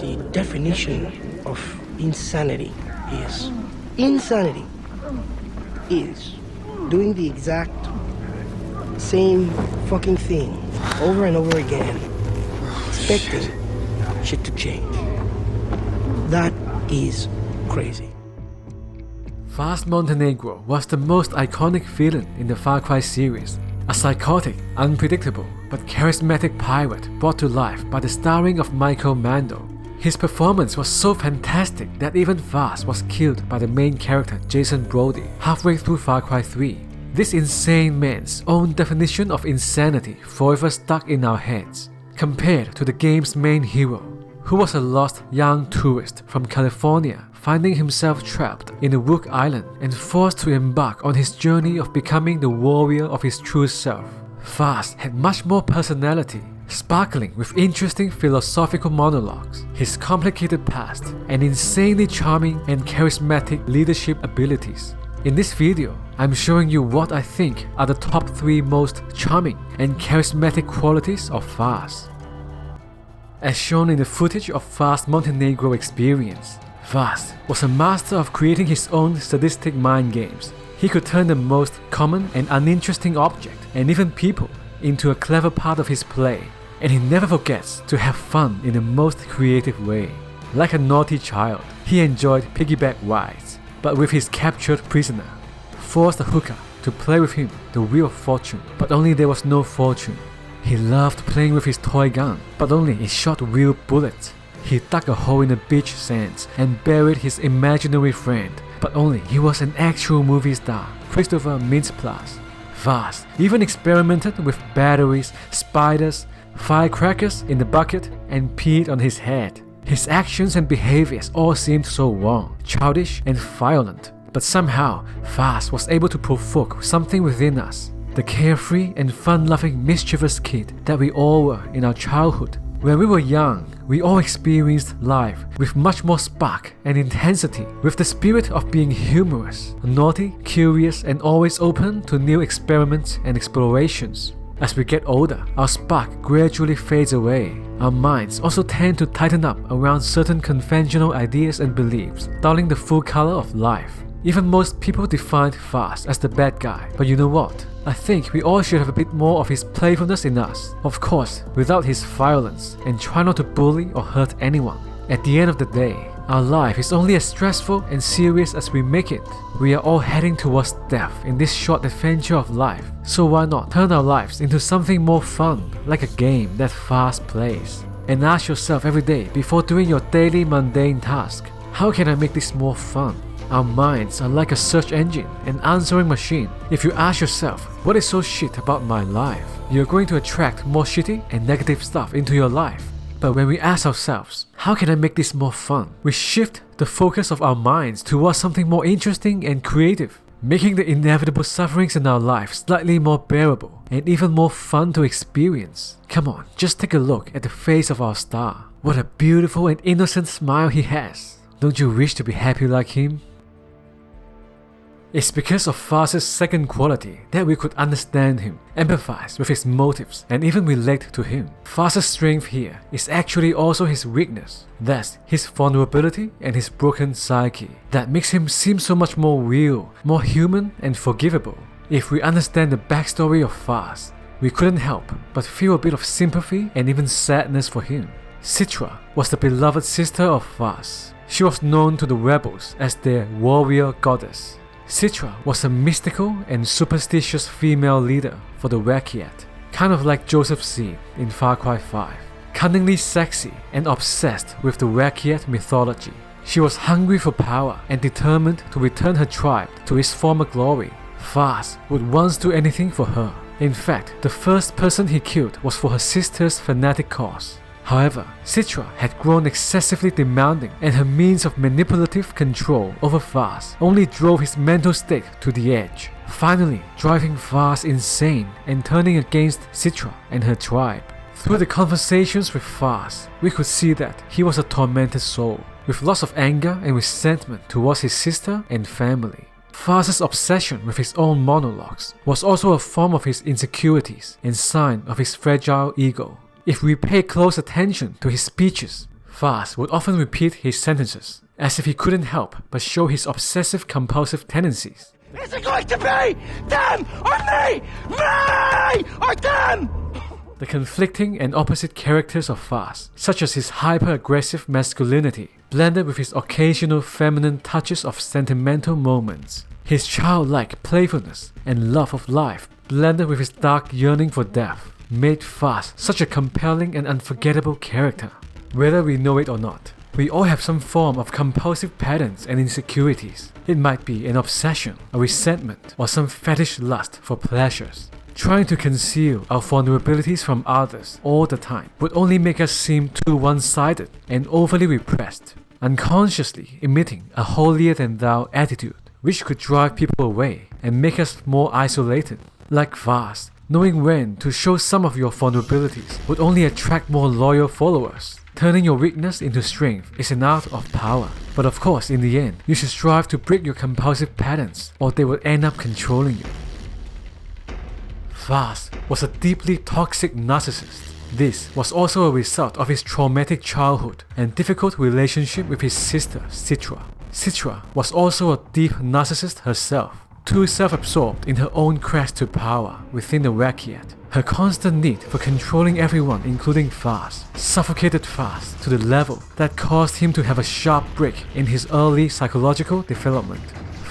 the definition of insanity is doing the exact same fucking thing over and over again, expecting shit to change. That is crazy. Vaas Montenegro was the most iconic villain in the Far Cry series. A psychotic, unpredictable, but charismatic pirate brought to life by the starring of Michael Mando. His performance was so fantastic that even Vaas was killed by the main character Jason Brody halfway through Far Cry 3. This insane man's own definition of insanity forever stuck in our heads, compared to the game's main hero, who was a lost young tourist from California finding himself trapped in the Rook Island and forced to embark on his journey of becoming the warrior of his true self. Vaas had much more personality, sparkling with interesting philosophical monologues, his complicated past, and insanely charming and charismatic leadership abilities. In this video, I'm showing you what I think are the top 3 most charming and charismatic qualities of Vaas. As shown in the footage of Vaas Montenegro experience, Vaas was a master of creating his own sadistic mind games. He could turn the most common and uninteresting object, and even people, into a clever part of his play, and he never forgets to have fun in the most creative way. Like a naughty child, he enjoyed piggyback rides, but with his captured prisoner, forced the hooker to play with him the Wheel of Fortune, but only there was no fortune. He loved playing with his toy gun, but only it shot real bullets. He dug a hole in the beach sands and buried his imaginary friend, but only he was an actual movie star, Christopher Mintz-Plasse. Vaas even experimented with batteries, spiders, firecrackers in the bucket, and peed on his head. His actions and behaviors all seemed so wrong, childish, and violent, but somehow Vaas was able to provoke something within us, the carefree and fun-loving mischievous kid that we all were in our childhood. When we were young, we all experienced life with much more spark and intensity, with the spirit of being humorous, naughty, curious, and always open to new experiments and explorations. As we get older, our spark gradually fades away. Our minds also tend to tighten up around certain conventional ideas and beliefs, dulling the full color of life. Even most people defined Vaas as the bad guy, but you know what? I think we all should have a bit more of his playfulness in us, of course, without his violence, and try not to bully or hurt anyone. At the end of the day, our life is only as stressful and serious as we make it. We are all heading towards death in this short adventure of life, so why not turn our lives into something more fun, like a game that Vaas plays? And ask yourself every day before doing your daily mundane task, how can I make this more fun? Our minds are like a search engine, an answering machine. If you ask yourself, what is so shit about my life? You're going to attract more shitty and negative stuff into your life. But when we ask ourselves, how can I make this more fun? We shift the focus of our minds towards something more interesting and creative, making the inevitable sufferings in our life slightly more bearable and even more fun to experience. Come on, just take a look at the face of our star. What a beautiful and innocent smile he has. Don't you wish to be happy like him? It's because of Vaas's second quality that we could understand him, empathize with his motives, and even relate to him. Vaas's strength here is actually also his weakness. That's his vulnerability and his broken psyche that makes him seem so much more real, more human, and forgivable. If we understand the backstory of Vaas, we couldn't help but feel a bit of sympathy and even sadness for him. Citra was the beloved sister of Vaas. She was known to the rebels as their warrior goddess. Citra was a mystical and superstitious female leader for the Rakyat, kind of like Joseph Seed in Far Cry 5. Cunningly sexy and obsessed with the Rakyat mythology, she was hungry for power and determined to return her tribe to its former glory. Vaas would once do anything for her. In fact, the first person he killed was for her sister's fanatic cause. However, Citra had grown excessively demanding, and her means of manipulative control over Vaas only drove his mental state to the edge, finally driving Vaas insane and turning against Citra and her tribe. Through the conversations with Vaas, we could see that he was a tormented soul, with lots of anger and resentment towards his sister and family. Vaas's obsession with his own monologues was also a form of his insecurities and sign of his fragile ego. If we pay close attention to his speeches, Vaas would often repeat his sentences, as if he couldn't help but show his obsessive-compulsive tendencies. Is it going to be them or me? Me or them? The conflicting and opposite characters of Vaas, such as his hyper-aggressive masculinity, blended with his occasional feminine touches of sentimental moments. His childlike playfulness and love of life, blended with his dark yearning for death, made Vaas such a compelling and unforgettable character. Whether we know it or not, we all have some form of compulsive patterns and insecurities. It might be an obsession, a resentment, or some fetish lust for pleasures. Trying to conceal our vulnerabilities from others all the time would only make us seem too one-sided and overly repressed, unconsciously emitting a holier-than-thou attitude, which could drive people away and make us more isolated. Like Vaas, knowing when to show some of your vulnerabilities would only attract more loyal followers. Turning your weakness into strength is an art of power. But of course, in the end, you should strive to break your compulsive patterns, or they will end up controlling you. Vaas was a deeply toxic narcissist. This was also a result of his traumatic childhood and difficult relationship with his sister, Citra. Citra was also a deep narcissist herself, too self-absorbed in her own quest to power within the Rakyat. Her constant need for controlling everyone, including Vaas, suffocated Vaas to the level that caused him to have a sharp break in his early psychological development.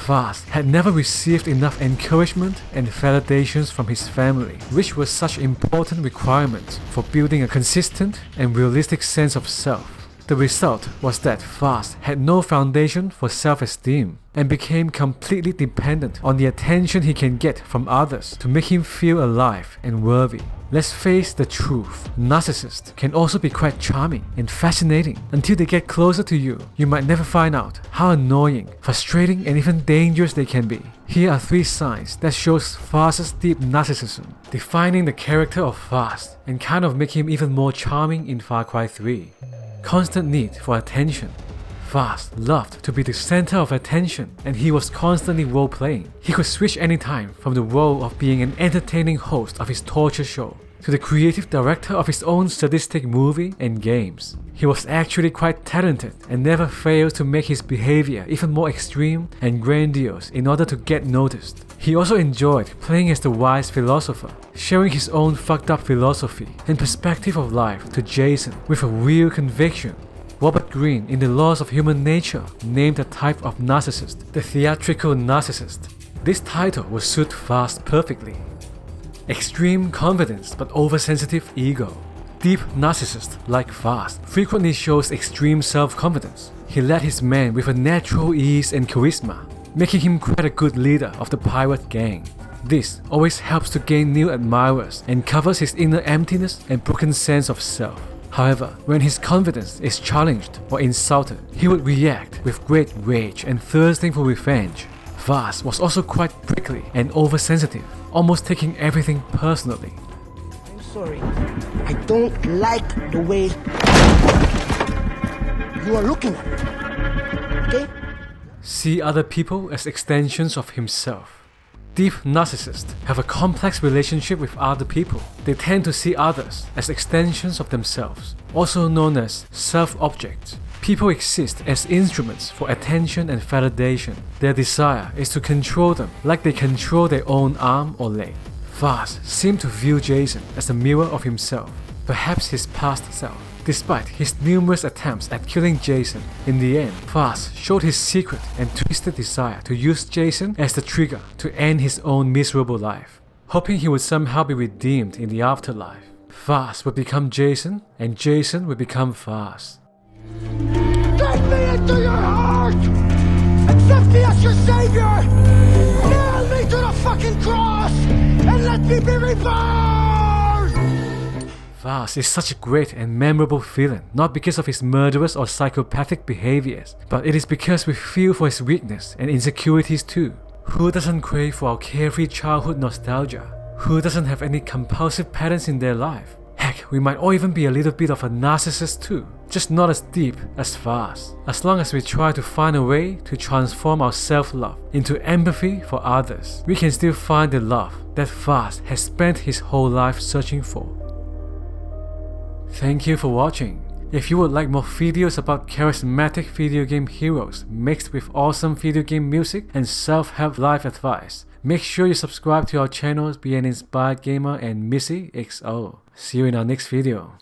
Vaas had never received enough encouragement and validations from his family, which were such important requirements for building a consistent and realistic sense of self. The result was that Vaas had no foundation for self-esteem and became completely dependent on the attention he can get from others to make him feel alive and worthy. Let's face the truth, narcissists can also be quite charming and fascinating. Until they get closer to you, you might never find out how annoying, frustrating, and even dangerous they can be. Here are 3 signs that shows Vaas's deep narcissism, defining the character of Vaas and kind of make him even more charming in Far Cry 3. Constant need for attention. Vaas loved to be the center of attention, and he was constantly role-playing. He could switch anytime from the role of being an entertaining host of his torture show to the creative director of his own sadistic movie and games. He was actually quite talented and never failed to make his behavior even more extreme and grandiose in order to get noticed. He also enjoyed playing as the wise philosopher, sharing his own fucked up philosophy and perspective of life to Jason with a real conviction. Robert Greene in The Laws of Human Nature named a type of narcissist the theatrical narcissist. This title would suit Vaas perfectly. Extreme confidence but oversensitive ego. Deep narcissist like Vaas frequently shows extreme self-confidence. He led his men with a natural ease and charisma, making him quite a good leader of the pirate gang. This always helps to gain new admirers and covers his inner emptiness and broken sense of self. However, when his confidence is challenged or insulted, he would react with great rage and thirsting for revenge. Vaas was also quite prickly and oversensitive, almost taking everything personally. I'm sorry, I don't like the way you are looking at me, okay? See other people as extensions of himself. Deep narcissists have a complex relationship with other people. They tend to see others as extensions of themselves, also known as self-objects. People exist as instruments for attention and validation. Their desire is to control them like they control their own arm or leg. Vaas seemed to view Jason as a mirror of himself, perhaps his past self. Despite his numerous attempts at killing Jason, in the end, Vaas showed his secret and twisted desire to use Jason as the trigger to end his own miserable life. Hoping he would somehow be redeemed in the afterlife, Vaas would become Jason, and Jason would become Vaas. Take me into your heart! Accept me as your savior! Nail me to the fucking cross! And let me be reborn! Vaas is such a great and memorable villain, not because of his murderous or psychopathic behaviors, but it is because we feel for his weakness and insecurities too. Who doesn't crave for our carefree childhood nostalgia? Who doesn't have any compulsive patterns in their life? Heck, we might all even be a little bit of a narcissist too, just not as deep as Vaas. As long as we try to find a way to transform our self-love into empathy for others, we can still find the love that Vaas has spent his whole life searching for. Thank you for watching. If you would like more videos about charismatic video game heroes mixed with awesome video game music and self-help life advice, make sure you subscribe to our channels, be an inspired gamer and Miseyxo. See you in our next video.